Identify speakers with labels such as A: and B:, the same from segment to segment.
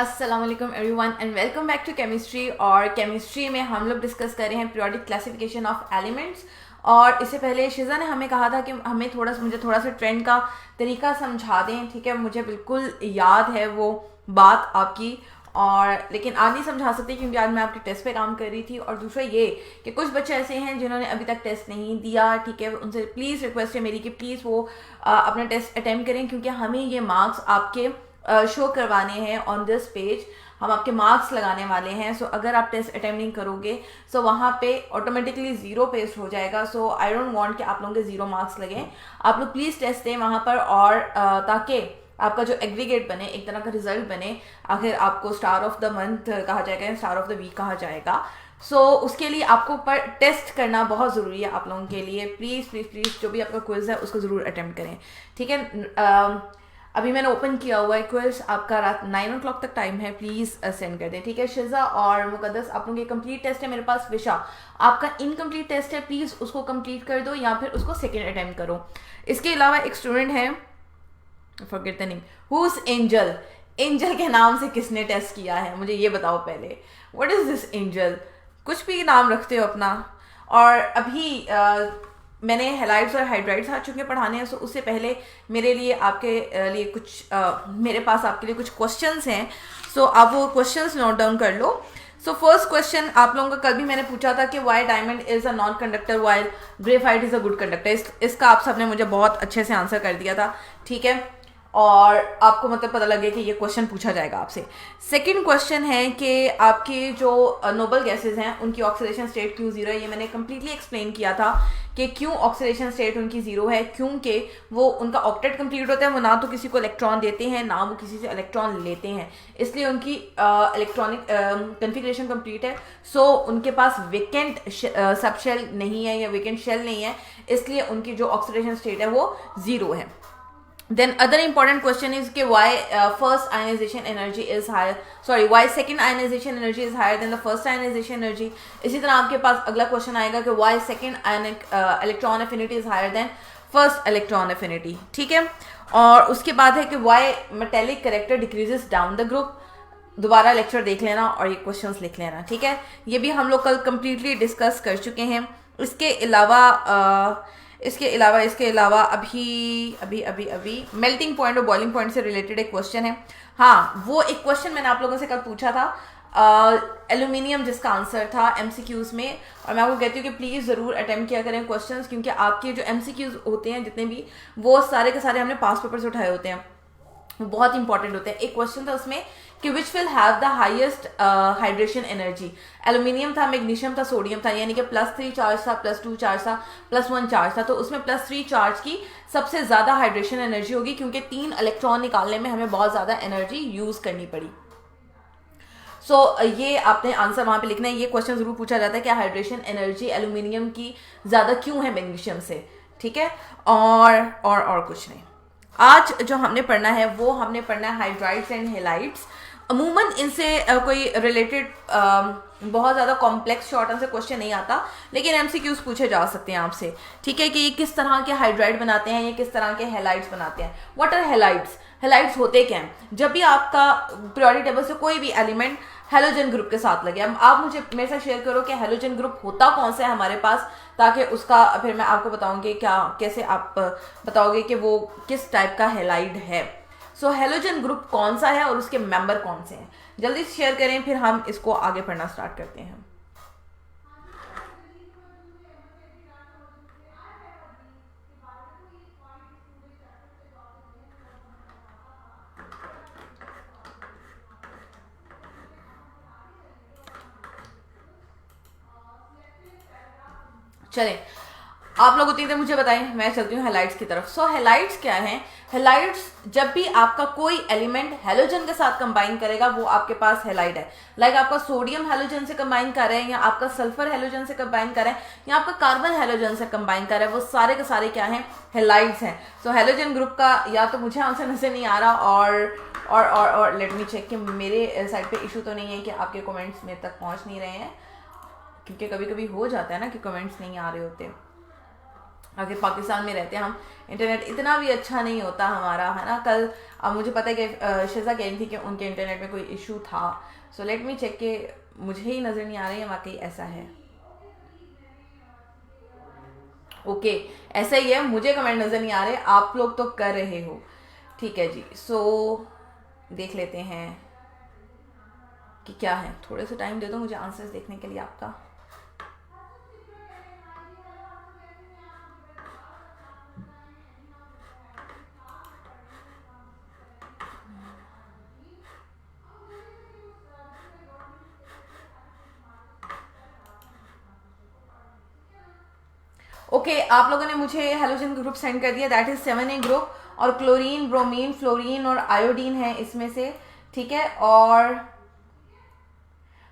A: अस्सलाम वालेकुम everyone and welcome back to chemistry. और केमिस्ट्री में हम लोग डिस्कस कर रहे हैं पीरियोडिक क्लासिफिकेशन ऑफ एलिमेंट्स। और इससे पहले शिजा ने हमें कहा था कि मुझे थोड़ा सा ट्रेंड का तरीका समझा दें। ठीक है, मुझे बिल्कुल याद है वो बात आपकी, और लेकिन आज नहीं समझा सकती क्योंकि आज मैं आपके टेस्ट पे काम कर रही थी। और दूसरा ये कि कुछ बच्चे ऐसे हैं जिन्होंने अभी तक टेस्ट नहीं दिया। ठीक है, उनसे प्लीज़ रिक्वेस्ट है मेरी कि प्लीज़ वो अपना टेस्ट अटेम्प्ट करें, क्योंकि हमें ये मार्क्स आपके शो करवाने हैं ऑन दिस पेज। हम आपके मार्क्स लगाने वाले हैं। सो अगर आप टेस्ट अटेम्प्ट नहीं करोगे सो वहाँ पे ऑटोमेटिकली ज़ीरो पेस्ट हो जाएगा। सो आई डोंट वांट कि आप लोगों के ज़ीरो मार्क्स लगें। आप लोग प्लीज़ टेस्ट दें वहाँ पर, और ताकि आपका जो एग्रीगेट बने, एक तरह का रिजल्ट बने। आखिर आपको स्टार ऑफ द मंथ कहा जाएगा, स्टार ऑफ द वीक कहा जाएगा। सो उसके लिए आपको पर टेस्ट करना बहुत ज़रूरी है आप लोगों के लिए। प्लीज़ प्लीज़ प्लीज़ जो भी आपका क्विज़ है उसको ज़रूर अटेम्प्ट करें। ठीक है, अभी मैंने ओपन किया हुआ है क्विज, आपका रात 9 o'clock तक टाइम है, प्लीज़ सेंड कर दें। ठीक है, शिजा और मुकद्दस आप लोगों के कंप्लीट टेस्ट है। मेरे पास विशा आपका इनकम्प्लीट टेस्ट है, प्लीज़ उसको कंप्लीट कर दो या फिर उसको सेकेंड अटैम्प्ट करो। इसके अलावा एक स्टूडेंट है, forget the name, whose Angel. Angel के नाम से किसने टेस्ट किया है मुझे ये बताओ पहले। What is this angel? कुछ भी नाम रखते हो अपना। और अभी मैंने हेलाइड्स और हाइड्राइड्स आ चुके पढ़ाने हैं। सो उससे पहले मेरे लिए आपके लिए कुछ मेरे पास आपके लिए कुछ क्वेश्चंस हैं। सो आप वो क्वेश्चंस नोट डाउन कर लो। सो फर्स्ट क्वेश्चन आप लोगों का कल भी मैंने पूछा था कि why diamond is a non conductor while graphite is a good conductor. इसका आप सबने मुझे बहुत अच्छे से आंसर कर दिया था। ठीक है, और आपको मतलब पता लगे कि ये क्वेश्चन पूछा जाएगा आपसे। सेकंड क्वेश्चन है कि आपके जो नोबल गैसेस हैं उनकी ऑक्सीडेशन स्टेट क्यों जीरो है। ये मैंने कम्प्लीटली एक्सप्लेन किया था कि क्यों ऑक्सीडेशन स्टेट उनकी जीरो है, क्योंकि वो उनका ऑक्टेट कंप्लीट होता है। वो ना तो किसी को इलेक्ट्रॉन देते हैं ना वो किसी से इलेक्ट्रॉन लेते हैं, इसलिए उनकी इलेक्ट्रॉनिक कन्फिग्रेशन कंप्लीट है। सो उनके पास वेकेंट सब शेल नहीं है या वेकेंट शेल नहीं है, इसलिए उनकी जो ऑक्सीडेशन स्टेट है वो जीरो है। Then other important question is कि why first ionization energy is higher, sorry why second ionization energy is higher than the first ionization energy। इसी तरह आपके पास अगला क्वेश्चन आएगा कि why second ionic electron affinity is higher than first electron affinity। ठीक है, और उसके बाद है कि why metallic character decreases down the group। दोबारा लेक्चर देख लेना और ये क्वेश्चंस लिख लेना। ठीक है, ये भी हम लोग कल कम्प्लीटली डिस्कस कर चुके हैं। इसके अलावा अभी मेल्टिंग पॉइंट और बॉइलिंग पॉइंट से रिलेटेड एक क्वेश्चन है। हाँ, वो एक क्वेश्चन मैंने आप लोगों से कल पूछा था, एल्यूमिनियम, जिसका आंसर था एमसीक्यूज में। और मैं आपको कहती हूँ कि प्लीज़ ज़रूर अटेम्प्ट किया करें क्वेश्चंस, क्योंकि आपके जो एमसीक्यूज होते हैं जितने भी, वो सारे के सारे हमने पास पेपर से उठाए होते हैं, वो बहुत इंपॉर्टेंट होते हैं। एक क्वेश्चन था उसमें कि which will have the highest hydration energy. Aluminium था, मैग्नीशियम था, सोडियम था, यानी कि +3 चार्ज था, +2 चार्ज था, +1 चार्ज था। तो उसमें +3 चार्ज की सबसे ज़्यादा हाइड्रेशन एनर्जी होगी, क्योंकि 3 इलेक्ट्रॉन निकालने में हमें बहुत ज़्यादा एनर्जी यूज़ करनी पड़ी। ये आपने आंसर वहाँ पे लिखना है। ये क्वेश्चन ज़रूर पूछा जाता है कि हाइड्रेशन एनर्जी एल्यूमिनियम की ज़्यादा क्यों है मैग्नीशियम से। ठीक है, और कुछ नहीं। आज जो हमने पढ़ना है वो हमने पढ़ना है हाइड्राइड्स एंड हेलाइड्स। अमूमन इनसे कोई रिलेटेड बहुत ज़्यादा कॉम्प्लेक्स शॉर्ट आंसर क्वेश्चन नहीं आता, लेकिन एमसीक्यूज पूछे जा सकते हैं आपसे। ठीक है, कि ये किस तरह के हाइड्राइड बनाते हैं, ये किस तरह के हेलाइड्स बनाते हैं। What are halides? हेलाइड्स होते क्या हैं? जब भी आपका पीरियोडिक टेबल से कोई भी एलिमेंट हेलोजन ग्रुप के साथ लगे, अब आप मेरे साथ शेयर करो कि हेलोजन ग्रुप होता कौन सा है हमारे पास, ताकि उसका फिर मैं आपको बताऊंगी कैसे आप बताओगे कि वो किस टाइप का हेलाइड है। सो हेलोजन ग्रुप कौन सा है और उसके मेंबर कौन से हैं, जल्दी से शेयर करें, फिर हम इसको आगे पढ़ना स्टार्ट करते हैं। चलें, आप लोग उतनी देर मुझे बताएं, मैं चलती हूँ हेलाइड्स की तरफ। सो हेलाइड्स क्या हैं? हेलाइड्स, जब भी आपका कोई एलिमेंट हेलोजन के साथ कंबाइन करेगा वो आपके पास हेलाइड है। लाइक आपका सोडियम हेलोजन से कंबाइन कर रहे हैं, या आपका सल्फर हेलोजन से कंबाइन कर रहे हैं, या आपका कार्बन हेलोजन से कंबाइन कर रहे हैं, वो सारे के सारे क्या हैं? हेलाइड्स हैं। सो हेलोजन ग्रुप का या तो मुझे आंसर नजर नहीं आ रहा, और लेट मी चेक कि मेरे साइड पे इशू तो नहीं है कि आपके कमेंट्स मेरे तक पहुंच नहीं रहे हैं, क्योंकि कभी कभी हो जाता है ना कि कमेंट्स नहीं आ रहे होते। आगे पाकिस्तान में रहते हैं हम, इंटरनेट इतना भी अच्छा नहीं होता हमारा, है ना। कल अब मुझे पता है कि शिजा कह रही थी कि उनके इंटरनेट में कोई इशू था, सो लेट मी चेक के मुझे ही नज़र नहीं आ रही है, वाकई ऐसा है। ओके ऐसा ही है, मुझे कमेंट नज़र नहीं आ रहे, आप लोग तो कर रहे हो, ठीक है जी। सो देख लेते हैं कि क्या है, थोड़े से टाइम दे दो मुझे आंसर्स देखने के लिए आपका। ओके आप लोगों ने मुझे हेलोजन ग्रुप सेंड कर दिया, दैट इज 7A ग्रुप, और क्लोरीन, ब्रोमीन, फ्लोरीन और आयोडीन है इसमें से, ठीक है। और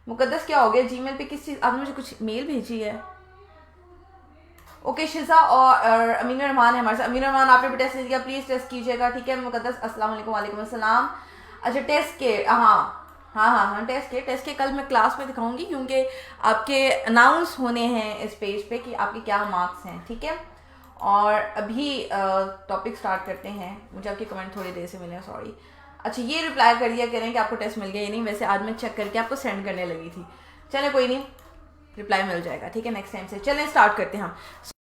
A: मुकद्दस क्या हो गया, जीमेल पे किस चीज़ आपने मुझे कुछ मेल भेजी है? ओके शिजा और अमीन रहमान है हमारे साथ। अमीन रहमान आपने भी टेस्ट दिया, प्लीज़ टेस्ट कीजिएगा, ठीक है। मुकद्दस अस्सलाम वालेकुम। वालेकुम अस्सलाम। अच्छा टेस्ट के, हाँ हाँ टेस्ट के कल मैं क्लास में दिखाऊंगी, क्योंकि आपके अनाउंस होने हैं इस पेज पे कि आपके क्या मार्क्स हैं, ठीक है। और अभी टॉपिक स्टार्ट करते हैं, मुझे आपके कमेंट थोड़ी देर से मिले हैं, सॉरी। अच्छा ये रिप्लाई कर दिया करें कि आपको टेस्ट मिल गया या नहीं, वैसे आज मैं चेक करके आपको सेंड करने लगी थी, चले कोई नहीं, रिप्लाई मिल जाएगा, ठीक है, नेक्स्ट टाइम से। चलें स्टार्ट करते हैं हम।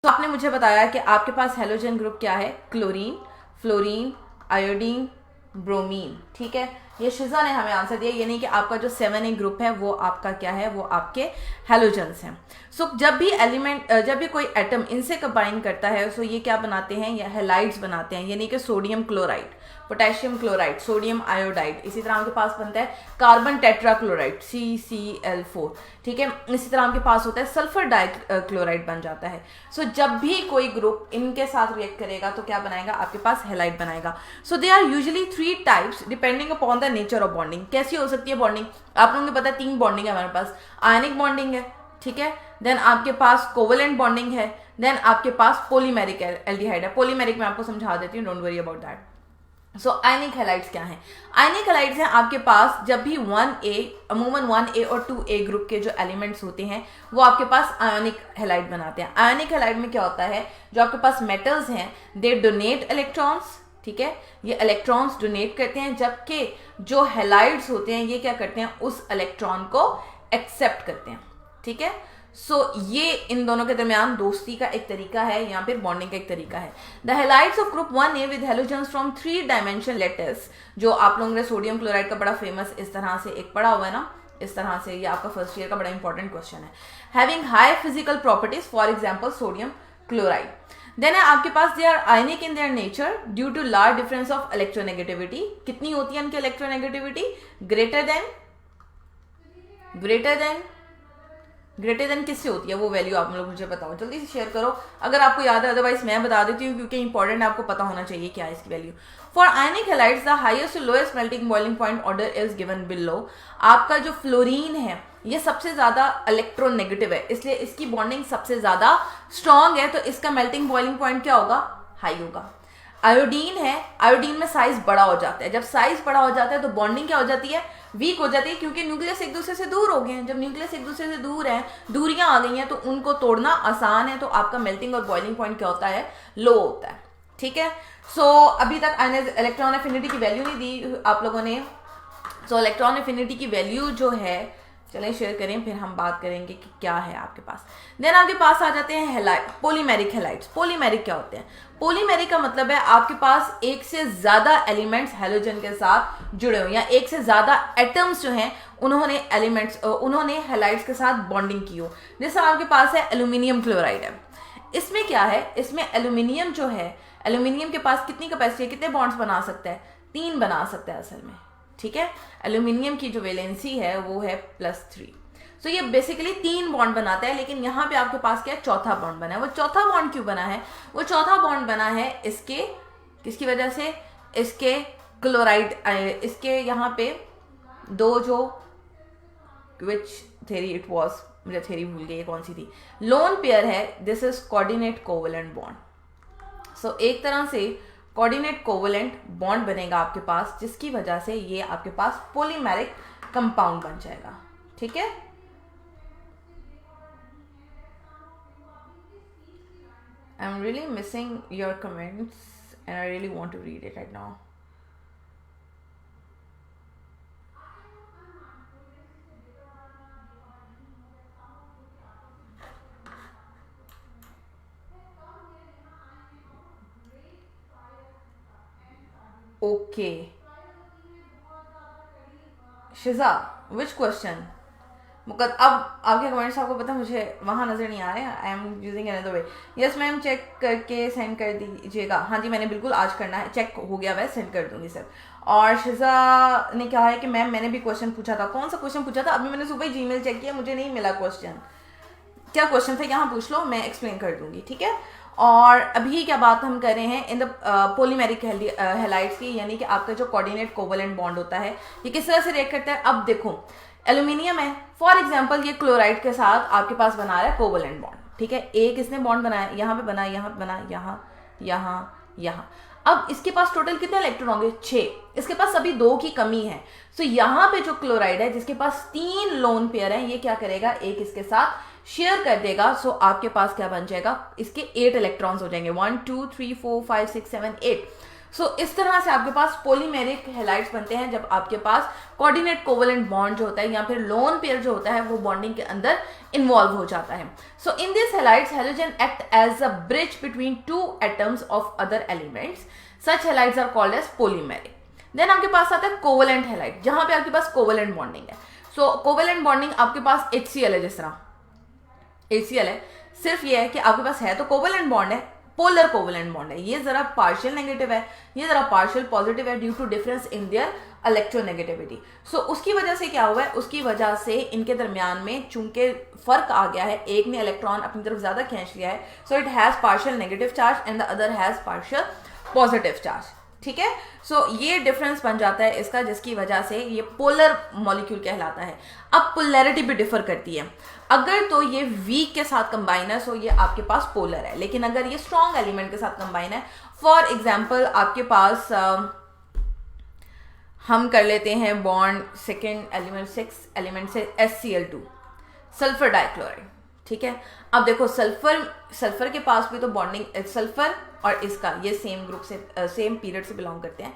A: तो आपने मुझे बताया कि आपके पास हेलोजन ग्रुप क्या है, क्लोरीन, फ्लोरीन, आयोडीन, ब्रोमीन, ठीक है। ये शिजा ने हमें आंसर दिया, ये नहीं कि आपका जो 7A ग्रुप है वो आपका क्या है, वो आपके हेलोजन्स हैं। सो जब भी एलिमेंट, जब भी कोई एटम इनसे कंबाइन करता है, सो ये क्या बनाते हैं, ये हेलाइड्स बनाते हैं, यानी कि sodium chloride, potassium chloride, sodium iodide, इसी तरह आपके पास बनता है कार्बन टेट्राक्लोराइड CCl4, ठीक है। इसी तरह आपके पास होता है सल्फर डाइक्लोराइड बन जाता है। सो जब भी कोई ग्रुप इनके साथ रिएक्ट करेगा तो क्या बनाएगा, आपके पास हेलाइड बनाएगा। So they are usually 3 types depending upon the nature of bonding. कैसी हो सकती है बॉन्डिंग, आप लोगों को पता है 3 बॉन्डिंग है हमारे पास, आयनिक बॉन्डिंग है, ठीक है, देन आपके पास कोवेलेंट बॉन्डिंग है, देन आपके पास पॉलीमेरिक एल्डिहाइड है। पॉलीमेरिक मैं आपको समझा देती हूँ, don't worry about that. So ionic halides क्या हैं, आयनिक हेलाइड्स हैं आपके पास जब भी 1A, अमूमन 1A और 2A ग्रुप के जो एलिमेंट्स होते हैं वो आपके पास आयनिक हेलाइड बनाते हैं। आयनिक हेलाइड में क्या होता है, जो आपके पास मेटल्स हैं दे डोनेट इलेक्ट्रॉन्स, ठीक है, ये इलेक्ट्रॉन्स डोनेट करते हैं, जबकि जो हेलाइड्स होते हैं ये क्या करते हैं, उस इलेक्ट्रॉन को एक्सेप्ट करते हैं, ठीक है। सो ये इन दोनों के दरमियान दोस्ती का एक तरीका है, यहाँ पे बॉन्डिंग का एक तरीका है। The halides of group 1A with halogens from 3 dimension letters, जो आप लोगों ने सोडियम क्लोराइड का बड़ा फेमस इस तरह से एक पढ़ा हुआ है ना, इस तरह से, ये आपका फर्स्ट ईयर का बड़ा इंपॉर्टेंट क्वेश्चन है। Having high physical properties, for example sodium chloride. Then है आपके पास they are ionic in their nature due to large difference of electronegativity. कितनी होती है इनकी इलेक्ट्रोनेगेटिविटी, ग्रेटर देन किससे होती है वो वैल्यू, आप लोग मुझे बताओ, जल्दी से शेयर करो अगर आपको याद है, अदरवाइज मैं बता देती हूँ क्योंकि इंपॉर्टेंट आपको पता होना चाहिए क्या है इसकी value. For ionic halides the highest lowest melting boiling point order is given below. आपका जो फ्लोरीन है ये सबसे ज्यादा इलेक्ट्रोनेगेटिव है, इसलिए इसकी बॉन्डिंग सबसे ज्यादा स्ट्रॉन्ग है, तो इसका मेल्टिंग बॉइलिंग पॉइंट क्या होगा, हाई होगा। आयोडीन है, आयोडीन में साइज बड़ा हो जाता है, जब साइज बड़ा हो जाता है तो बॉन्डिंग क्या हो जाती है, वीक हो जाती है, क्योंकि न्यूक्लियस एक दूसरे से दूर हो गए हैं। जब न्यूक्लियस एक दूसरे से दूर है, दूरियां आ गई हैं, तो उनको तोड़ना आसान है, तो आपका मेल्टिंग और बॉइलिंग पॉइंट क्या होता है, लो होता है, ठीक है। सो अभी तक इलेक्ट्रॉन एफिनिटी की वैल्यू नहीं दी आप लोगों ने। सो इलेक्ट्रॉन एफिनिटी की वैल्यू जो है, चलें शेयर करें, फिर हम बात करेंगे कि क्या है आपके पास। देन आपके पास आ जाते हैं हेलाइड, पॉलीमेरिक हेलाइड्स। पॉलीमेरिक क्या होते हैं, पॉलीमेरिक का मतलब है आपके पास एक से ज्यादा एलिमेंट्स हेलोजन के साथ जुड़े हुए, या एक से ज्यादा एटम्स जो हैं उन्होंने हेलाइड्स के साथ बॉन्डिंग की हो। जैसा आपके पास है एल्यूमिनियम क्लोराइड है, इसमें क्या है, इसमें एल्यूमिनियम जो है, एल्यूमिनियम के पास कितनी कैपेसिटी है, कितने बॉन्ड्स बना सकता है, 3 बना सकता है असल में, ठीक है। एल्यूमिनियम की जो वैलेंसी है वो है +3, सो ये बेसिकली 3 बॉन्ड बनाता है, लेकिन यहाँ पे आपके पास क्या है, चौथा बॉन्ड बना है। वो चौथा बॉन्ड क्यों बना है, वो चौथा बॉन्ड बना है इसके किसकी वजह से, इसके क्लोराइड, इसके यहाँ पे 2 जो विच थेरी इट वॉज, मुझे थेरी भूल गई कौन सी थी, लोन पेयर है, this is coordinate covalent bond. So एक तरह से कोऑर्डिनेट कोवेलेंट बॉन्ड बनेगा आपके पास, जिसकी वजह से ये आपके पास पॉलीमेरिक कंपाउंड बन जाएगा, ठीक है। I'm really missing your comments and I really want to read it right now. Okay. शिजा, which question? मुकद अब आपके कमेंट्स आपको पता मुझे वहाँ नज़र नहीं आ रहे हैं. I am using another way. Yes ma'am, check करके सेंड कर दीजिएगा. हाँ जी, मैंने बिल्कुल आज करना है. चेक हो गया, वह सेंड कर दूंगी सर. और शिजा ने कहा है कि मैम मैंने भी क्वेश्चन पूछा था. कौन सा क्वेश्चन पूछा था? अभी मैंने सुबह जीमेल चेक किया, मुझे नहीं मिला क्वेश्चन. क्या क्वेश्चन था यहाँ पूछ लो, मैं एक्सप्लेन कर दूंगी. ठीक है. और अभी क्या बात हम कर रहे हैं इन द पॉलीमेरिक हैलाइड्स की, यानी कि आपका जो कोऑर्डिनेट कोवेलेंट बॉन्ड होता है ये किस तरह से रिएक्ट करता है. अब देखो, एल्यूमिनियम है फॉर एग्जांपल, ये क्लोराइड के साथ आपके पास बना रहा है कोवेलेंट बॉन्ड. ठीक है. एक इसने बॉन्ड बनाया, यहाँ पे बना, यहाँ पे बना, यहाँ यहाँ यहाँ. अब इसके पास टोटल कितने इलेक्ट्रॉन होंगे? 6. इसके पास अभी 2 की कमी है. सो यहाँ पे जो क्लोराइड है जिसके पास 3 लोन पेयर है, ये क्या करेगा, एक इसके साथ शेयर कर देगा. सो आपके पास क्या बन जाएगा, इसके 8 इलेक्ट्रॉन्स हो जाएंगे. 1 2 3 4 5 6 7 8. सो इस तरह से आपके पास पॉलीमेरिक हैलाइड्स बनते हैं जब आपके पास कोऑर्डिनेट कोवेलेंट बॉन्ड जो होता है या फिर लोन पेयर जो होता है वो बॉन्डिंग के अंदर इन्वॉल्व हो जाता है. So in this halides halogen act as a bridge between 2 atoms of other elements. Such halides are called as polymeric. Then आपके पास आता है कोवेलेंट हैलाइड, जहां पे आपके पास कोवेलेंट बॉन्डिंग है. सो कोवेलेंट बॉन्डिंग आपके पास HCl है. जिस तरह HCl है, सिर्फ ये है कि आपके पास है तो कोवेलेंट बॉन्ड है, पोलर कोवेलेंट बॉन्ड है. ये जरा पार्शियल नेगेटिव है, ये जरा पार्शियल पॉजिटिव है due to difference in their electronegativity. So उसकी वजह से क्या हुआ है, उसकी वजह से इनके दरमियान में चूंकि फर्क आ गया है, एक ने इलेक्ट्रॉन अपनी तरफ ज्यादा खींच लिया है, so it has partial negative charge and the other has partial positive charge. ठीक है. सो ये डिफरेंस बन जाता है इसका, जिसकी वजह से ये पोलर मॉलिक्यूल कहलाता है. अब पोलैरिटी भी डिफर करती है. अगर तो ये वीक के साथ कंबाइन है, सो ये आपके पास पोलर है. लेकिन अगर ये स्ट्रॉन्ग एलिमेंट के साथ कंबाइन है, फॉर एग्जाम्पल आपके पास हम कर लेते हैं बॉन्ड सेकेंड एलिमेंट 6 एलिमेंट से SCl2, सल्फर डाइक्लोराइड. ठीक है. अब देखो, सल्फर के पास भी तो बॉन्डिंग, सल्फर और इसका ये सेम ग्रुप से सेम पीरियड से बिलोंग करते हैं.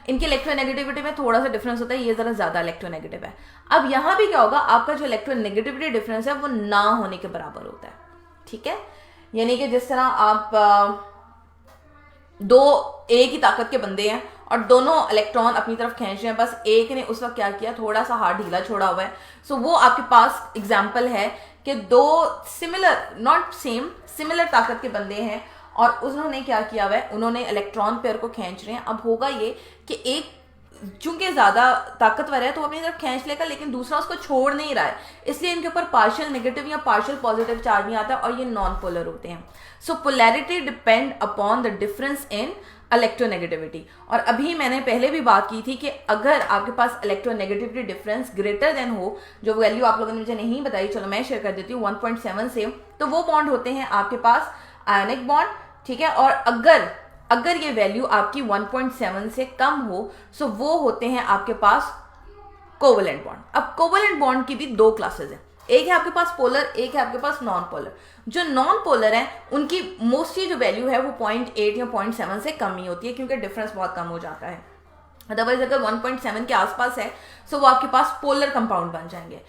A: इनकी इलेक्ट्रोनेगेटिविटी में थोड़ा सा डिफरेंस होता है, ये जरा ज्यादा इलेक्ट्रोनेगेटिव है. अब यहाँ भी क्या होगा, आपका जो इलेक्ट्रोनेगेटिविटी डिफरेंस है वो ना होने के बराबर होता है. ठीक है. यानी कि जिस तरह आप दो एक ही ताकत के बंदे हैं और दोनों इलेक्ट्रॉन अपनी तरफ खींच रहे हैं, बस एक ने उस वक्त क्या किया, थोड़ा सा हाथ ढीला छोड़ा हुआ है. सो वो आपके पास एग्जाम्पल है कि दो सिमिलर, नॉट सेम, सिमिलर ताकत के बंदे हैं और उन्होंने क्या किया हुआ है, उन्होंने इलेक्ट्रॉन पेयर को खींच रहे हैं. अब होगा ये कि एक चूंकि ज्यादा ताकतवर है तो वो अपनी तरफ खींच लेगा, लेकिन दूसरा उसको छोड़ नहीं रहा है, इसलिए इनके ऊपर पार्शियल नेगेटिव या पार्शियल पॉजिटिव चार्ज नहीं आता और ये नॉन पोलर होते हैं. So polarity depend upon the difference in electronegativity. और अभी मैंने पहले भी बात की थी कि अगर आपके पास इलेक्ट्रोनेगेटिविटी डिफरेंस ग्रेटर देन हो, जो वैल्यू आप लोगों ने मुझे नहीं बताई, चलो मैं शेयर कर देती हूँ, 1.7 से, तो वो बॉन्ड होते हैं आपके पास आयनिक बॉन्ड. ठीक है. और अगर ये वैल्यू आपकी 1.7 से कम हो, सो वो होते हैं आपके पास कोवेलेंट बॉन्ड. अब कोवेलेंट बॉन्ड की भी 2 क्लासेस हैं, एक है आपके पास पोलर, एक है आपके पास नॉन पोलर. जो नॉन पोलर है उनकी मोस्टली जो वैल्यू है वो 0.8 या 0.7 से कम ही होती है, क्योंकि डिफरेंस बहुत कम हो जाता है. अदरवाइज अगर 1.7 के आसपास है, सो वो आपके पास पोलर कंपाउंड बन जाएंगे.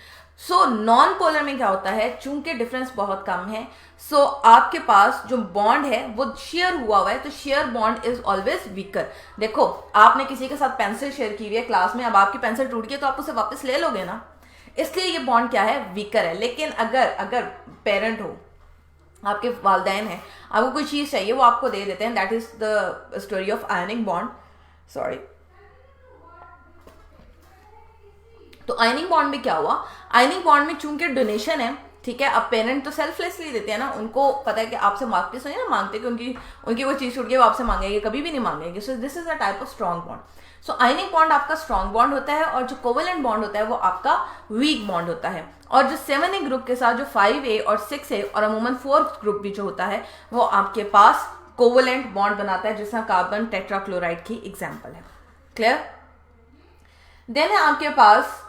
A: सो नॉन पोलर में क्या होता है, चूंकि डिफरेंस बहुत कम है, सो आपके पास जो बॉन्ड है वो शेयर हुआ है, तो share bond is always weaker. देखो, आपने किसी के साथ पेंसिल शेयर की हुई है क्लास में, अब आपकी पेंसिल टूट गई तो आप उसे वापस ले लोगे ना, इसलिए ये बॉन्ड क्या है, वीकर है. लेकिन अगर पेरेंट हो, आपके वालिदैन हैं, आपको कोई चीज चाहिए वो आपको दे देते हैं. That is the story of ionic bond. Sorry. तो आयनिक बॉन्ड में क्या हुआ, आयनिक बॉन्ड में चूंकि डोनेशन है, ठीक है, अब पेरेंट तो सेल्फलेसली देते हैं ना, उनको पता है कि आपसे मांगते सुनिए ना, मांगते कि उनकी वो चीज छूट गई वो आपसे मांगेंगे, कभी भी नहीं मांगेंगे. So this is a type of strong bond. So ionic bond आपका स्ट्रॉन्ग बॉन्ड होता है और जो कोवेलेंट बॉन्ड होता है वो आपका वीक बॉन्ड होता है. और जो 7A ग्रुप के साथ जो 5A और 6A और अमूमन 4th ग्रुप भी जो होता है वो आपके पास कोवेलेंट बॉन्ड बनाता है, जिसका कार्बन टेट्राक्लोराइड की एग्जाम्पल है. क्लियर. देन है आपके पास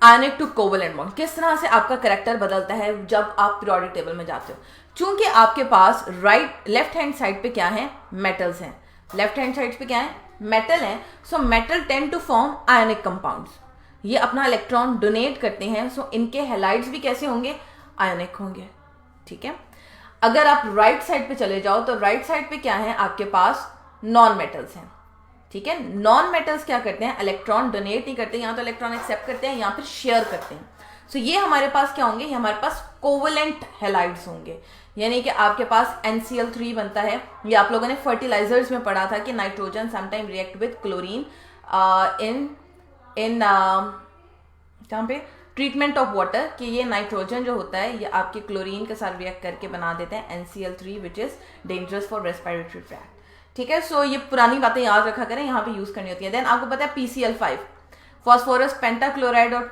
A: आयनिक टू कोवेलेंट बॉन्ड. किस तरह से आपका कैरेक्टर बदलता है जब आप पीरियोडिक टेबल में जाते हो. चूंकि आपके पास लेफ्ट हैंड साइड पे क्या है, मेटल्स हैं, लेफ्ट हैंड साइड पे क्या है, मेटल है, so metal tend to form ionic compounds, ये अपना इलेक्ट्रॉन डोनेट करते हैं, सो इनके हैलाइड्स भी कैसे होंगे, आयोनिक होंगे, ठीक है। अगर आप राइट साइड पे चले जाओ तो राइट साइड पे क्या है, आपके पास नॉन मेटल्स हैं, ठीक है। नॉन मेटल्स क्या करते हैं, इलेक्ट्रॉन डोनेट नहीं करते, यहाँ तो इलेक्ट्रॉन एक्सेप्ट करते हैं, यहाँ फिर शेयर करते हैं। सो ये हमारे पास क्या होंगे, ये हमारे पास कोवलेंट हैलाइड्स होंगे, यानी कि आपके पास NCl3 बनता है। ये आप लोगों ने फर्टिलाइजर्स में पढ़ा था कि nitrogen sometime react with chlorine in जहाँ पे ट्रीटमेंट ऑफ वाटर, कि ये नाइट्रोजन जो होता है ये आपके क्लोरीन के साथ रिएक्ट करके बना देते हैं NCl3 which is dangerous for respiratory tract, ठीक है। सो ये पुरानी बातें याद रखा करें, यहाँ पे यूज करनी होती है। देन आपको पता है PCl5 फॉस्फोरस पेंटाक्लोराइड और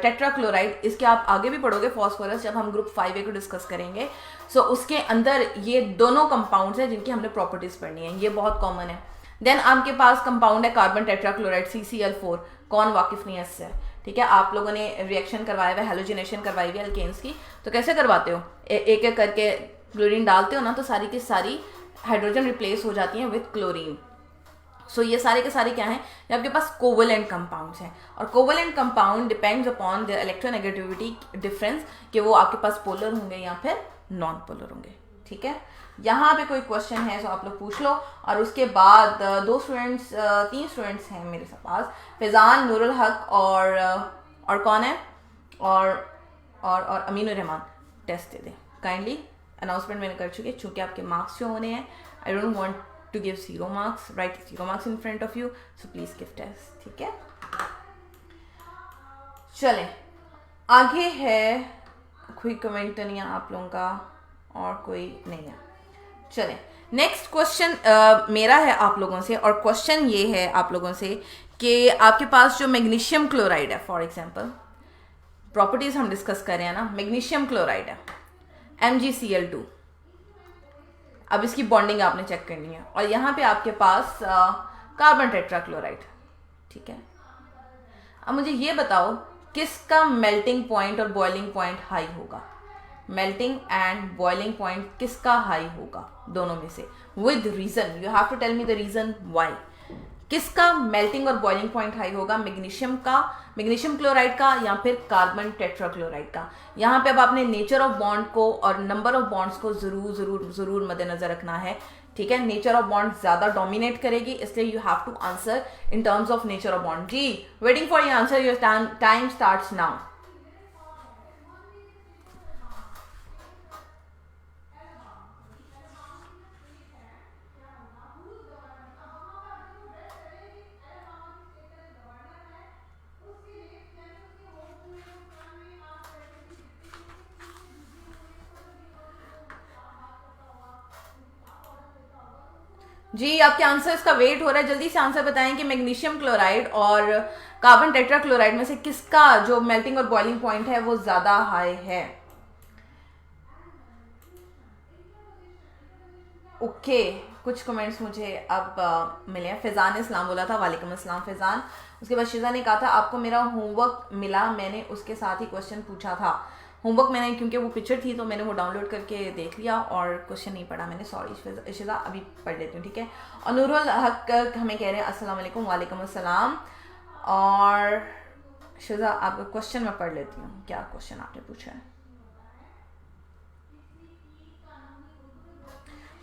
A: टेट्राक्लोराइड, इसके आप आगे भी पढ़ोगे फॉस्फोरस जब हम ग्रुप 5A को डिस्कस करेंगे। सो उसके अंदर ये दोनों कंपाउंड्स हैं जिनकी हमने प्रॉपर्टीज पढ़नी है, ये बहुत कॉमन है। देन आपके पास कंपाउंड है कार्बन टेट्राक्लोराइड CCl4, कौन वाकिफ नहीं है इससे, ठीक है। आप लोगों ने रिएक्शन करवाया हुआ, हेलोजिनेशन करवाई हुई अल्केन्स की, तो कैसे करवाते हो, एक एक करके क्लोरीन डालते हो ना, तो सारी की सारी हाइड्रोजन रिप्लेस हो जाती हैं विद क्लोरीन। सो ये सारे के सारे क्या हैं, ये आपके पास कोवलेंट कंपाउंड्स हैं, और covalent compound depends upon the electronegativity difference, कि वो आपके पास पोलर होंगे या फिर नॉन पोलर होंगे, ठीक है। यहाँ पे कोई क्वेश्चन है तो आप लोग पूछ लो। और उसके बाद तीन स्टूडेंट्स हैं मेरे पास, फैजान, नूरुल हक और कौन है, और अमीनुर रहमान, टेस्ट दे दें काइंडली। अनाउंसमेंट मैंने कर चुकी है, चूंकि आपके मार्क्स जो होने हैं, I don't want to give 0 marks, write 0 marks in front of you, so please give test, ठीक है। चलें आगे है, कोई कमेंट तो नहीं है आप लोगों का, और कोई नहीं है। चलें नेक्स्ट क्वेश्चन मेरा है आप लोगों से, और क्वेश्चन ये है आप लोगों से कि आपके पास जो मैग्नीशियम क्लोराइड है, फॉर एग्जांपल प्रॉपर्टीज हम डिस्कस कर रहे हैं ना, मैग्नीशियम क्लोराइड है MgCl2, अब इसकी बॉन्डिंग आपने चेक करनी है, और यहाँ पे आपके पास कार्बन टेट्राक्लोराइड, ठीक है। अब मुझे ये बताओ किसका मेल्टिंग पॉइंट और बॉइलिंग पॉइंट हाई होगा, मेल्टिंग एंड बॉइलिंग पॉइंट किसका हाई होगा, दोनों में से, with reason, you have to tell me the reason why. किसका मेल्टिंग और बॉइलिंग पॉइंट हाई होगा, मैग्नीशियम क्लोराइड का या फिर कार्बन टेट्राक्लोराइड का। यहाँ पे अब आपने नेचर ऑफ बॉन्ड को और नंबर ऑफ बॉन्ड्स को जरूर मद्देनजर रखना है, ठीक है। नेचर ऑफ बॉन्ड ज्यादा डोमिनेट करेगी, इसलिए you have to answer in terms of nature of bond. जी waiting for your answer, your time starts now. जी आपके आंसर्स का वेट हो रहा है, जल्दी से आंसर बताएं कि मैग्नीशियम क्लोराइड और कार्बन टेट्राक्लोराइड में से किसका जो मेल्टिंग और बॉइलिंग पॉइंट है वो ज्यादा हाई है। ओके कुछ कमेंट्स मुझे अब मिले हैं। फैजान ने सलाम बोला था, वालेकुम अस्सलाम फैजान। उसके बाद शिजा ने कहा था आपको मेरा होमवर्क मिला, मैंने उसके साथ ही क्वेश्चन पूछा था। होमवर्क मैंने, क्योंकि वो पिक्चर थी तो मैंने वो डाउनलोड करके देख लिया और क्वेश्चन नहीं पढ़ा मैंने, सॉरी शिजा, अभी पढ़ लेती हूँ, ठीक है। और नूरुल हक हमें कह रहे हैं अस्सलाम वालेकुम, वालेकुम अस्सलाम। और शिजा आपका क्वेश्चन मैं पढ़ लेती हूँ, क्या क्वेश्चन आपने पूछा है।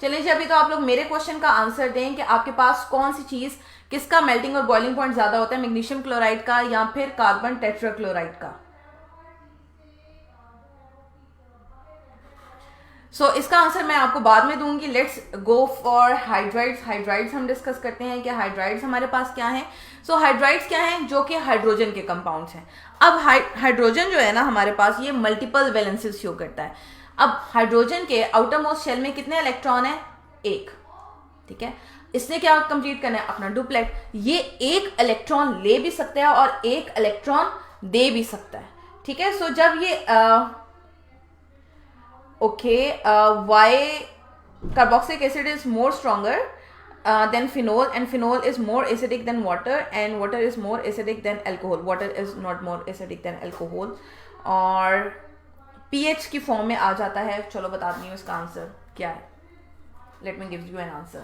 A: चलिए जी, अभी तो आप लोग मेरे क्वेश्चन का आंसर दें कि आपके पास कौन सी चीज, किसका मेल्टिंग और बॉइलिंग पॉइंट ज्यादा होता है, मैग्नीशियम क्लोराइड का या फिर कार्बन टेट्राक्लोराइड का। सो इसका आंसर मैं आपको बाद में दूंगी। Let's go for hydrides. Hydrides हम डिस्कस करते हैं कि हाइड्राइड्स हमारे पास क्या है। सो हाइड्राइड्स क्या हैं, जो कि हाइड्रोजन के कंपाउंड्स हैं। अब हाइड्रोजन जो है ना हमारे पास, ये मल्टीपल वैलेंसेस शो करता है। अब हाइड्रोजन के आउटर मोस्ट शेल में कितने इलेक्ट्रॉन है, एक, ठीक है। इसने क्या कंप्लीट करना है, अपना डुप्लेट। ये एक इलेक्ट्रॉन ले भी सकता है और एक इलेक्ट्रॉन दे भी सकता है, ठीक है। सो जब ये why carboxylic acid is more stronger than phenol, and phenol is more acidic than water, and water is more acidic than alcohol. Water is not more acidic than alcohol. और पीएच की form में आ जाता है। चलो बताती हूँ इसका answer क्या है। Let me give you an answer.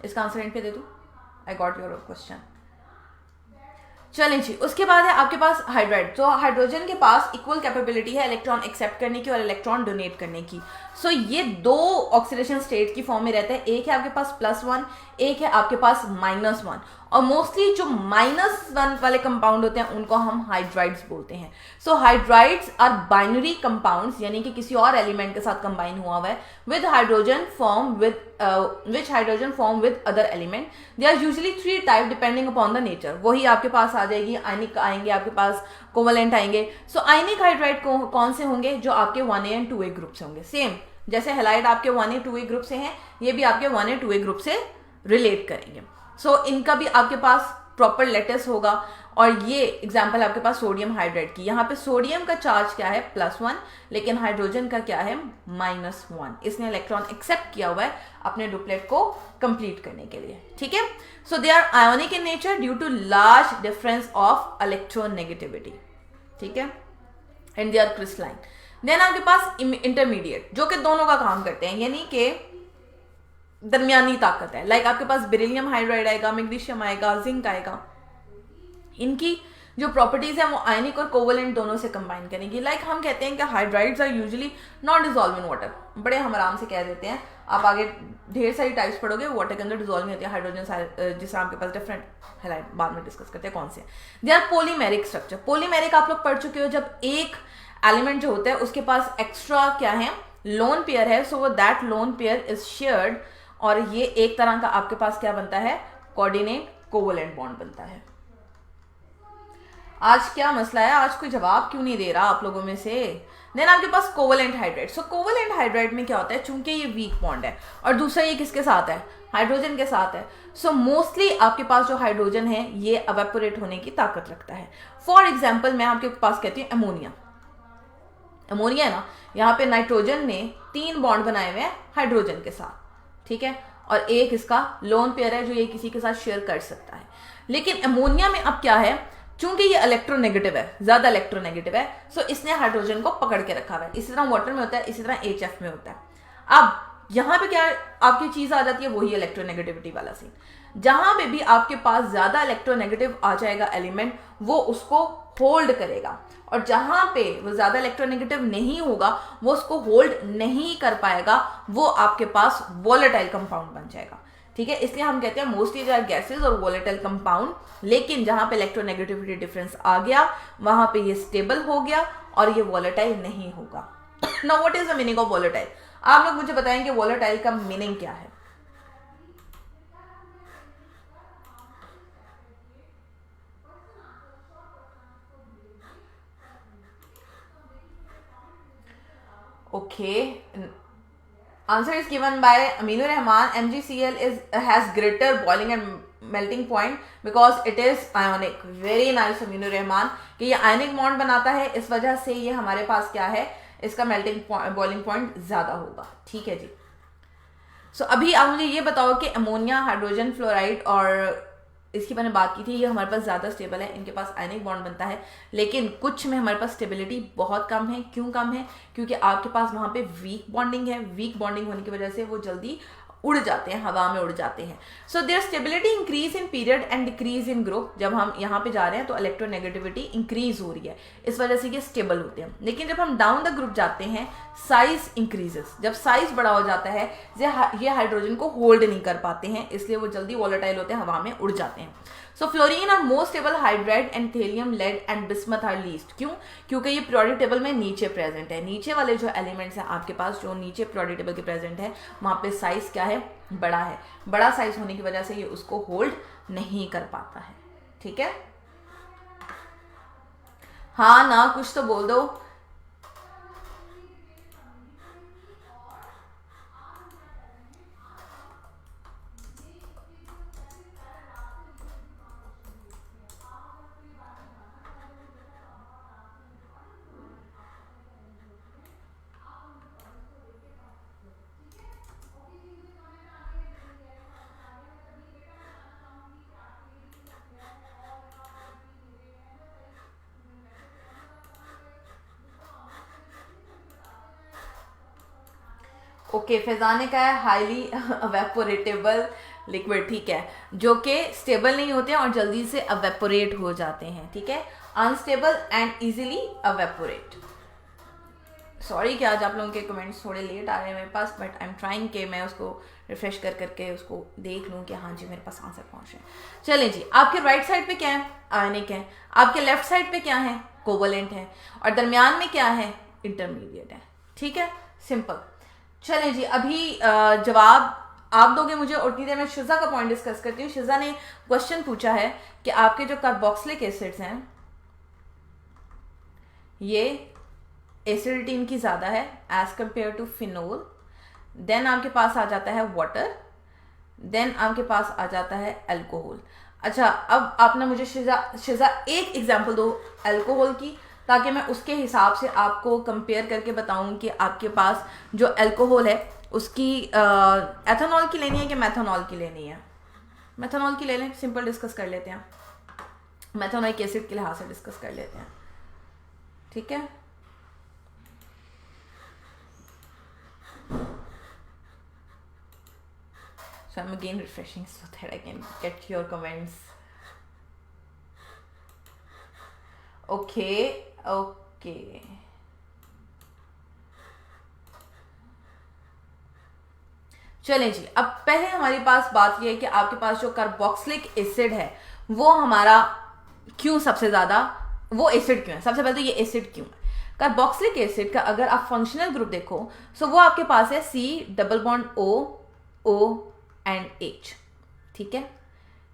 A: इसका आंसर एंड पे दे दूँ। I got your question. चलें जी, उसके बाद है आपके पास हाइड्राइड। तो हाइड्रोजन के पास इक्वल कैपेबिलिटी है इलेक्ट्रॉन एक्सेप्ट करने की और इलेक्ट्रॉन डोनेट करने की। सो ये दो ऑक्सीडेशन स्टेट की फॉर्म में रहते हैं। एक है आपके पास +1, एक है आपके पास -1। और मोस्टली जो -1 वाले कंपाउंड होते हैं उनको हम हाइड्राइड्स बोलते हैं। सो हाइड्राइड्स आर बाइनरी कंपाउंड्स, यानी कि किसी और एलिमेंट के साथ कंबाइन हुआ हुआ है with hydrogen form with which hydrogen form with other element. They are usually 3 type depending upon the nature. वही आपके पास आ जाएगी, आयनिक आएंगे आपके पास, कोवलेंट आएंगे। सो आयनिक हाइड्राइड कौन से होंगे? जो आपके 1A एंड 2A ग्रुप से होंगे। सेम जैसे हेलाइड आपके 1A 2A ग्रुप से हैं, ये भी आपके 1A 2A ग्रुप से रिलेट करेंगे। सो इनका भी आपके पास प्रॉपर लेटेस होगा। और ये एग्जाम्पल आपके पास सोडियम हाइड्राइड की, यहाँ पे सोडियम का चार्ज क्या है? +1, लेकिन हाइड्रोजन का क्या है? -1। इसने इलेक्ट्रॉन एक्सेप्ट किया हुआ है अपने डुप्लेट को कंप्लीट करने के लिए। ठीक है। So they are ionic in nature due to large difference of electronegativity. ठीक है। And they are crystalline. Then आपके पास इंटरमीडिएट, जो कि दोनों का काम करते हैं, यानी कि दरमियानी ताकत है। लाइक आपके पास बेरिलियम हाइड्राइड आएगा, मैग्नीशियम आएगा, जिंक आएगा। इनकी जो प्रॉपर्टीज है वो आयनिक और कोवलेंट दोनों से कंबाइन करेंगी। लाइक हम कहते हैं कि hydrides are usually not dissolve in water. बड़े हम आराम से कह देते हैं। आप आगे ढेर सारी टाइप्स पढ़ोगे, वाटर के अंदर डिजॉल्व नहीं होती है हाइड्रोजन, जिससे आपके पास डिफरेंट हैलाइड, बाद में डिस्कस करते हैं कौन से। They are polymeric structure. Polymeric आप लोग पढ़ चुके हो, जब एक एलिमेंट जो होता है उसके पास एक्स्ट्रा क्या है? लोन पेयर है। So that lone pair is shared, और ये एक तरह का आपके पास क्या बनता है? कोऑर्डिनेट कोवलेंट बॉन्ड बनता है। आज क्या मसला है? आज कोई जवाब क्यों नहीं दे रहा आप लोगों में से? देन आपके पास कोवलेंट हाइड्राइड। सो कोवलेंट हाइड्राइड में क्या होता है? चूंकि ये वीक बॉन्ड है और दूसरा ये किसके साथ है? हाइड्रोजन के साथ है। सो मोस्टली आपके पास जो हाइड्रोजन है ये एवेपोरेट होने की ताकत रखता है। फॉर एग्जाम्पल मैं आपके पास कहती हूँ अमोनिया। अमोनिया है ना, यहाँ पे नाइट्रोजन ने 3 बॉन्ड बनाए हुए हैं हाइड्रोजन के साथ। ठीक है। और एक इसका लोन पेयर है जो ये किसी के साथ शेयर कर सकता है। लेकिन अमोनिया में अब क्या है? चूंकि ये इलेक्ट्रोनेगेटिव है, ज्यादा इलेक्ट्रोनेगेटिव है, सो इसने हाइड्रोजन को पकड़ के रखा हुआ है। इसी तरह वाटर में होता है, इसी तरह HF में होता है। अब यहां पे क्या आपकी चीज आ जाती है? वही इलेक्ट्रोनेगेटिविटी वाला सीन। जहां पे भी आपके पास ज्यादा इलेक्ट्रोनेगेटिव आ जाएगा एलिमेंट, वो उसको होल्ड करेगा। और जहां पे वो ज्यादा इलेक्ट्रोनेगेटिव नहीं होगा, वो उसको होल्ड नहीं कर पाएगा, वो आपके पास वोलेटाइल कंपाउंड बन जाएगा। ठीक है। इसलिए हम कहते हैं मोस्टली दे आर गैसेज और वोलेटाइल कंपाउंड। लेकिन जहां पे इलेक्ट्रोनेगेटिविटी डिफरेंस आ गया, वहां पे ये स्टेबल हो गया और ये वोलेटाइल नहीं होगा। Now what is the meaning of volatile? आप लोग मुझे बताएंगे वोलेटाइल का मीनिंग क्या है? Okay, answer is given by Aminu Rahman. MgCl has greater boiling and melting point because it is ionic. Very nice Aminu Rahman, कि ये ionic bond बनाता है, इस वजह से ये हमारे पास क्या है? इसका मेल्टिंग बॉइलिंग पॉइंट ज्यादा होगा। ठीक है जी। सो अभी आप मुझे ये बताओ कि अमोनिया, हाइड्रोजन फ्लोराइड और इसकी मैंने बात की थी, ये हमारे पास ज़्यादा स्टेबल है, इनके पास आयनिक बॉन्ड बनता है। लेकिन कुछ में हमारे पास स्टेबिलिटी बहुत कम है। क्यों कम है? क्योंकि आपके पास वहाँ पे वीक बॉन्डिंग है। वीक बॉन्डिंग होने की वजह से वो जल्दी उड़ जाते हैं, हवा में उड़ जाते हैं। So there stability increase in period and decrease in group. जब हम यहाँ पे जा रहे हैं तो इलेक्ट्रोनेगेटिविटी इंक्रीज हो रही है, इस वजह से ये स्टेबल होते हैं। लेकिन जब हम डाउन द ग्रुप जाते हैं, साइज इंक्रीजेस। जब साइज बड़ा हो जाता है, ये हाइड्रोजन को होल्ड नहीं कर पाते हैं, इसलिए वो जल्दी वॉलेटाइल होते हैं, हवा में उड़ जाते हैं। So fluorine are most stable hydride and thallium, lead and bismuth are least. क्यों? क्योंकि ये पीरियोडिक टेबल में नीचे प्रेजेंट है। नीचे वाले जो एलिमेंट्स हैं आपके पास, जो नीचे पीरियोडिक टेबल के प्रेजेंट है, वहां पे साइज क्या है? बड़ा है। बड़ा साइज होने की वजह से ये उसको होल्ड नहीं कर पाता है। ठीक है। हाँ ना, कुछ तो बोल दो। ओके, फैजान ने कहा है हाईली अवेपोरेटेबल लिक्विड, ठीक है, जो कि स्टेबल नहीं होते हैं और जल्दी से अवेपोरेट हो जाते हैं, ठीक है, unstable and easily evaporate. Sorry कि आज आप लोगों के कमेंट्स थोड़े लेट आ रहे हैं मेरे पास, बट आई एम ट्राइंग कि मैं उसको रिफ्रेश कर करके उसको देख लूँ कि हाँ जी मेरे पास आंसर पहुँचे। चलें जी, आपके राइट साइड पे क्या है? आयनिक है। आपके लेफ्ट साइड पे क्या है? कोवलेंट है। और दरमियान में क्या है? इंटरमीडिएट है, ठीक है, सिंपल। चलें जी, अभी जवाब आप दोगे मुझे और उतनी देर में शिजा का पॉइंट डिस्कस करती हूँ। शिजा ने क्वेश्चन पूछा है कि आपके जो कार्बोक्सिलिक एसिड्स हैं ये एसिडिटी इनकी ज़्यादा है as compare to phenol, then आपके पास आ जाता है वाटर, देन आपके पास आ जाता है अल्कोहल। अच्छा, अब आपने मुझे शिजा एक एग्जांपल दो अल्कोहल की, ताकि मैं उसके हिसाब से आपको कंपेयर करके बताऊं कि आपके पास जो अल्कोहल है उसकी एथेनॉल की लेनी है कि मेथनॉल की लेनी है। मेथनॉल की ले लें, सिंपल डिस्कस कर लेते हैं, मेथनॉलिक एसिड के लिहाज से डिस्कस कर लेते हैं, ठीक है। So I'm again refreshing so that I can get your comments. Okay. चलें जी, अब पहले हमारे पास बात यह है कि आपके पास जो कार्बोक्सिलिक एसिड है वो हमारा क्यों सबसे ज्यादा, वो एसिड क्यों है? सबसे पहले तो ये एसिड क्यों है? कार्बोक्सिलिक एसिड का अगर आप फंक्शनल ग्रुप देखो तो वो आपके पास है C++ एंड H, ठीक है।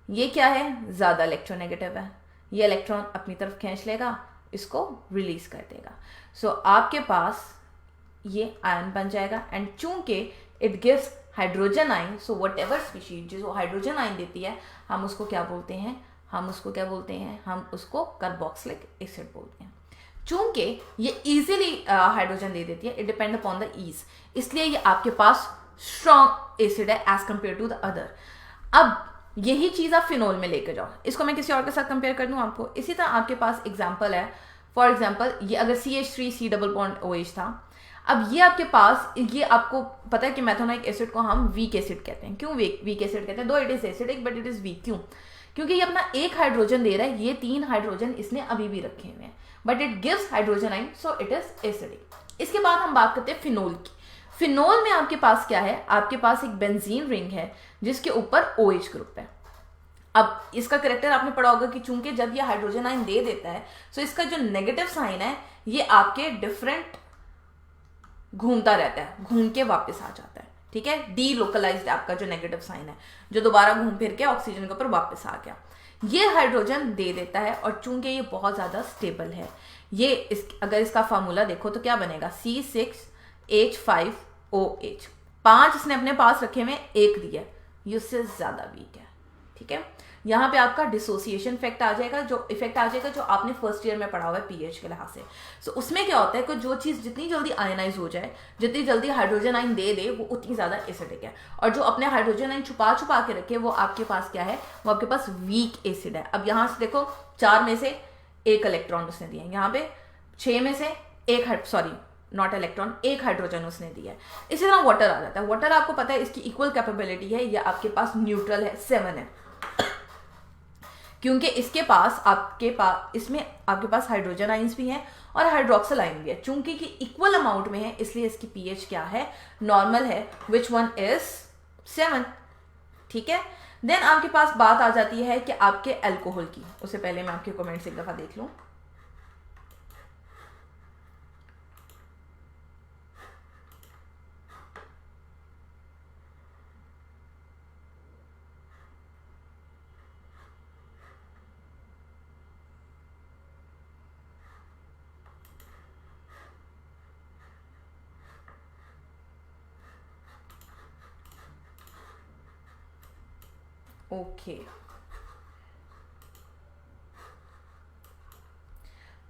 A: ये क्या है? ज्यादा इलेक्ट्रोनेगेटिव है, ये इलेक्ट्रॉन अपनी तरफ खींच लेगा, इसको रिलीज कर देगा। सो आपके पास ये आयन बन जाएगा एंड चूंकि it gives hydrogen ion, so what ever species जो हाइड्रोजन आयन देती है हम उसको क्या बोलते हैं? हम उसको कार्बोक्सिलिक एसिड बोलते हैं। चूंकि ये इजीली हाइड्रोजन दे देती है, it depend upon the ease, इसलिए ये आपके पास स्ट्रॉन्ग एसिड है as compare to the other. अब यही चीज आप फिनोल में लेकर जाओ, इसको मैं किसी और के साथ कंपेयर कर दूं आपको। इसी तरह आपके पास एग्जांपल है, फॉर एग्जांपल ये अगर CH3C++ था, अब ये आपके पास, ये आपको पता है कि मेथनॉलिक एसिड को हम वीक एसिड कहते हैं। क्यों वीक एसिड कहते हैं? दो it is acidic but it is weak. क्यों? क्योंकि ये अपना एक हाइड्रोजन दे रहा है, ये 3 हाइड्रोजन इसने अभी भी रखे हुए हैं, बट इट गिव्स हाइड्रोजन आइन, सो इट इज एसिडिक। इसके बाद हम बात करते हैं फिनोल की। फिनोल में आपके पास क्या है? आपके पास एक बेंजीन रिंग है जिसके ऊपर OH ग्रुप है। अब इसका करेक्टर आपने पढ़ा होगा कि चूंकि जब ये हाइड्रोजन आयन दे देता है तो इसका जो नेगेटिव साइन है ये आपके डिफरेंट घूमता रहता है, घूम के वापस आ जाता है, ठीक है। डी लोकलाइज्ड आपका जो नेगेटिव साइन है, जो दोबारा घूम फिर के ऑक्सीजन के ऊपर वापस आ गया, ये हाइड्रोजन दे देता है। और चूंकि ये बहुत ज्यादा स्टेबल है, ये अगर इसका फार्मूला देखो तो क्या बनेगा? C6H5OH। 5 इसने अपने पास रखे हुए, 1 दिया, ये उससे ज्यादा वीक है, ठीक है। यहाँ पे आपका डिसोसिएशन इफेक्ट आ जाएगा, जो आपने फर्स्ट ईयर में पढ़ा हुआ है पीएच के लिहाज से। सो उसमें क्या होता है कि जो चीज जितनी जल्दी आयनाइज हो जाए, जितनी जल्दी हाइड्रोजन आयन दे वो उतनी ज्यादा एसिडिक है, और जो अपने हाइड्रोजन आयन छुपा के रखे वो आपके पास क्या है? वो आपके पास वीक एसिड है। अब यहाँ से देखो, 4 में से 1 इलेक्ट्रॉन उसने दिया, यहाँ पे 6 में से 1 हाइड्रोजन उसने दिया है। इसी तरह वाटर आ जाता है। वाटर आपको पता है इसकी इक्वल कैपेबिलिटी है, या आपके पास न्यूट्रल है, 7 है, क्योंकि इसमें आपके पास हाइड्रोजन आइंस भी हैं और हाइड्रोक्सिल आयन भी है। चूंकि कि इक्वल अमाउंट में है इसलिए इसकी पीएच क्या है? नॉर्मल है, विच वन इज 7, ठीक है। देन आपके पास बात आ जाती है कि आपके अल्कोहल की। उससे पहले मैं आपके कमेंट्स एक दफा देख लूं। ओके,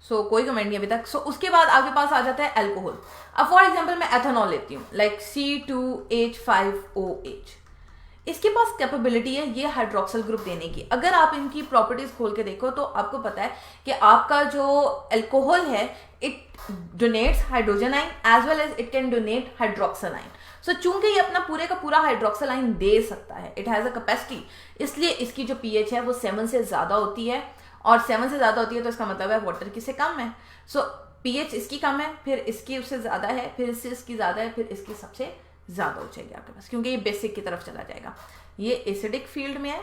A: सो कोई कमेंट नहीं अभी तक। सो उसके बाद आपके पास आ जाता है अल्कोहल। अब फॉर एग्जांपल मैं एथेनॉल लेती हूँ, लाइक C2H5OH। इसके पास कैपेबिलिटी है ये हाइड्रोक्सिल ग्रुप देने की। अगर आप इनकी प्रॉपर्टीज खोल के देखो तो आपको पता है कि आपका जो अल्कोहल है it donates hydrogen ion as well as it can donate hydroxyl ion. So चूंकि ये अपना पूरे का पूरा हाइड्रोक्सिल आइन दे सकता है, इट हैज अ कैपेसिटी, इसलिए इसकी जो पीएच है वो 7 से ज्यादा होती है, और 7 से ज्यादा होती है तो इसका मतलब है वाटर की से कम है। सो पीएच इसकी कम है, फिर इसकी उससे ज्यादा है, फिर इससे इसकी ज्यादा है, फिर इसकी सबसे ज्यादा हो जाएगी आपके पास, क्योंकि ये बेसिक की तरफ चला जाएगा। ये एसिडिक फील्ड में है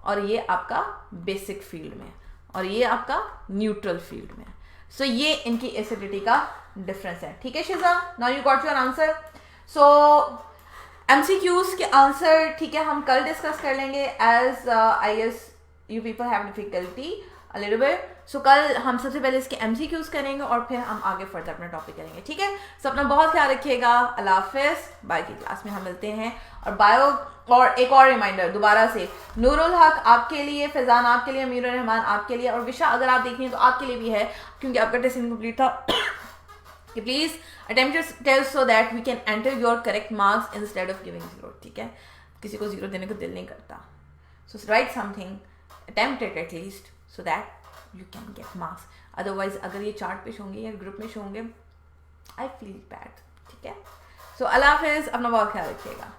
A: और ये आपका बेसिक फील्ड में है और ये आपका न्यूट्रल फील्ड में है। सो ये इनकी एसिडिटी का डिफरेंस है। ठीक है Shiza, now you got your answer. So MCQs के आंसर ठीक है हम कल डिस्कस कर लेंगे, as I guess you people have difficulty a little bit. So कल हम सबसे पहले इसके एमसीक्यूज करेंगे और फिर हम आगे फर्दर अपना टॉपिक करेंगे। ठीक है, सो अपना बहुत ख्याल रखिएगा। अल्लाह हाफिज, बाय की क्लास में हम मिलते हैं। और बायो और एक और रिमाइंडर दोबारा से, नूरुल हक आपके लिए, फैजान आपके लिए, अमीरुर रहमान आपके लिए, और विशा अगर आप देख रही हैं तो आपके लिए भी है, क्योंकि आपका टेस्ट इनकम्प्लीट था। कि please attempt your test so that we can enter your correct marks instead of giving 0। ठीक है, किसी को 0 देने को दिल नहीं करता। So write something, attempt it at least so that you can get marks. Otherwise अगर ये चार्ट पे होंगे या ग्रुप में होंगे I feel bad. ठीक है, सो अल्लाह हाफिज, अपना बहुत ख्याल रखिएगा।